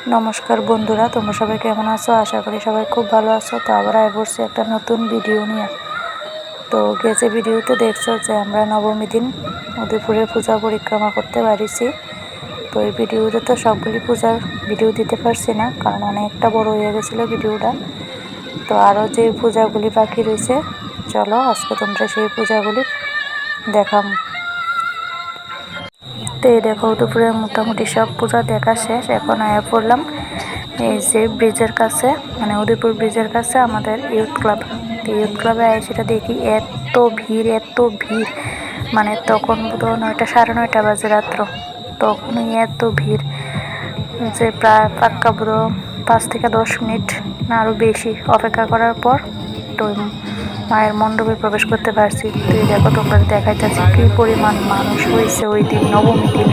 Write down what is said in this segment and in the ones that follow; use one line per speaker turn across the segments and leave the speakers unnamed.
নমস্কার বন্ধুরা, তোমরা সবাই কেমন আছো? আশা করি সবাই খুব ভালো আছো। তো আবার আয় পড়ছি একটা নতুন ভিডিও নিয়ে। তো গেছে ভিডিওতে দেখছো যে আমরা নবমী দিন উদয়পুরে পূজা পরিক্রমা করতে পারিছি। তো এই ভিডিওতে তো সবগুলি পূজার ভিডিও দিতে পারছি না, কারণ অনেকটা বড় হয়ে গেছিলো ভিডিওটা। তো আরও যে পূজাগুলি বাকি রয়েছে, চলো আজকে তোমরা সেই পূজাগুলি দেখাম। তো এই দেখো, দুপুরে মোটামুটি সব পূজা দেখা শেষ। এখন আয়া পড়লাম এই যে ব্রিজের কাছে, মানে উদয়পুর ব্রিজের কাছে আমাদের ইউথ ক্লাব। ইউথ ক্লাবে আয় সেটা দেখি এত ভিড়, মানে তখন বোধহয় 9টা 9:30 বাজে রাত্র, তখনই এত ভিড় যে প্রায় পাক্কা বোধহয় 5 থেকে 10 মিনিট না আরও বেশি অপেক্ষা করার পর তো মায়ের মণ্ডপে প্রবেশ করতে পারছি। তো এই দেখো, তোমরা দেখাইতেছি কী পরিমাণ মানুষ হয়েছে ওই দিন, নবমী দিন।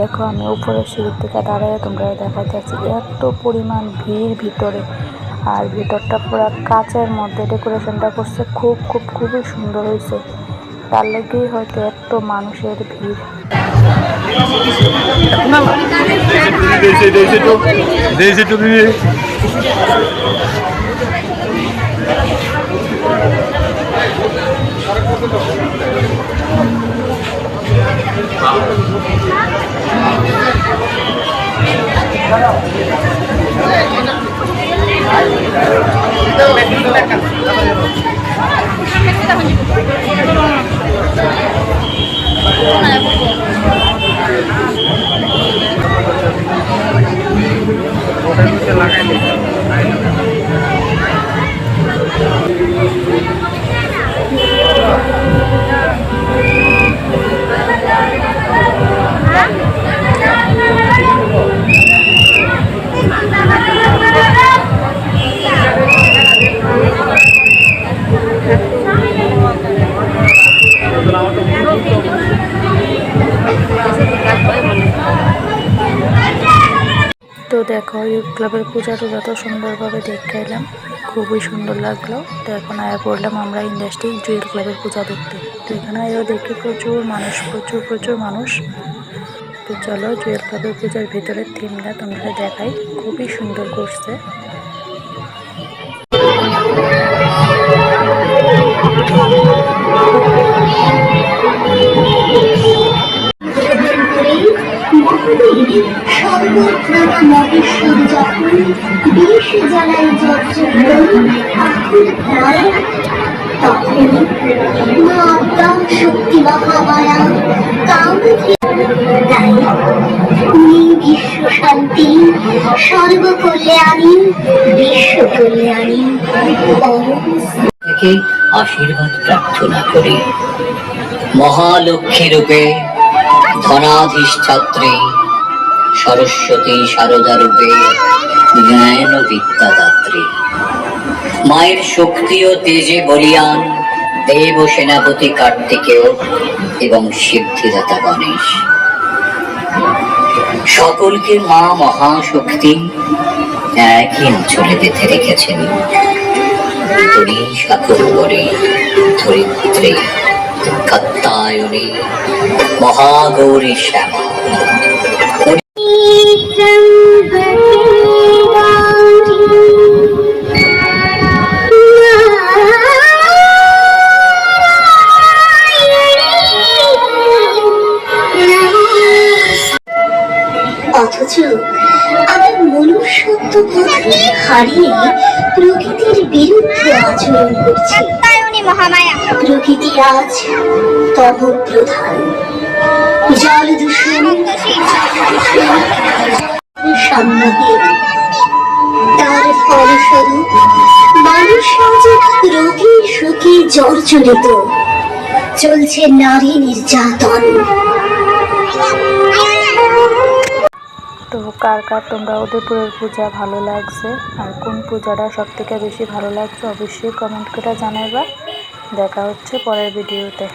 দেখো, আমি উপরের সিঁড়ির থেকে দাঁড়ায় তোমরা দেখাইতেছি এত পরিমাণ ভিড় ভিতরে। আর ভিতরটা পুরো কাচের মধ্যে ডেকোরেশনটা করছে, খুবই সুন্দর হয়েছে। তার লেগেই হয়তো এত মানুষের ভিড়। তো দেখো, ইউথ ক্লাবের পূজাটা যত সুন্দরভাবে দেখতে এলাম, খুবই সুন্দর লাগলো। তো এখন আয়া পড়লাম আমরা ইন্ডাস্ট্রি জুয়েল ক্লাবের পূজা দেখতে। তো এখানে আয়ও দেখি প্রচুর মানুষ। তো চলো জুয়েল ক্লাবের পূজার ভিতরের থিমটা তোমাদের দেখাই, খুবই সুন্দর করছে।
সর্বত্রনা মহেশ্বর যখন বিষ জ্বালায় তখন মা আত্মা শক্তি মহামায়া তাই উনি বিশ্ব শান্তি, সর্বকল্যাণী, বিশ্ব কল্যাণী
থেকে আশীর্বাদ প্রার্থনা করি। মহালক্ষ্মী রূপে ধনাধিষ্ঠাত্রী সরস্বতী শারদা রূপে জ্ঞান বিদ্যাদাত্রী, মায়ের শক্তি ও তেজে বলিয়ান দেব সেনাপতি কার্তিকেয় এবং সিদ্ধিদাতা গণেশ। সকলকে মা মহাশক্তি একই অঞ্চলে বেঁধে রেখেছেন। সাগর করে ধরিত্রী কাত্তায়নী মহাগৌরী শ্যামা।
অথচ আমি মনুষ্যত্ব হারিয়ে প্রকৃতির বিরুদ্ধে আচরণ করছি। জননী মহামায়া। প্রকৃতি আজ তব প্রধান, জল দূষণ সম্মোহে, তার ফলস্বরূপ মানুষ আজ রোগে শোকে জর্জরিত, চলছে নারী নির্যাতন।
তো কার কার তোমরা উদয়পুরের পূজা ভালো লাগছে আর কোন পূজাটা সব থেকে বেশি ভালো লাগছে অবশ্যই কমেন্ট করে জানাইবা। দেখা হচ্ছে পরের ভিডিওতে।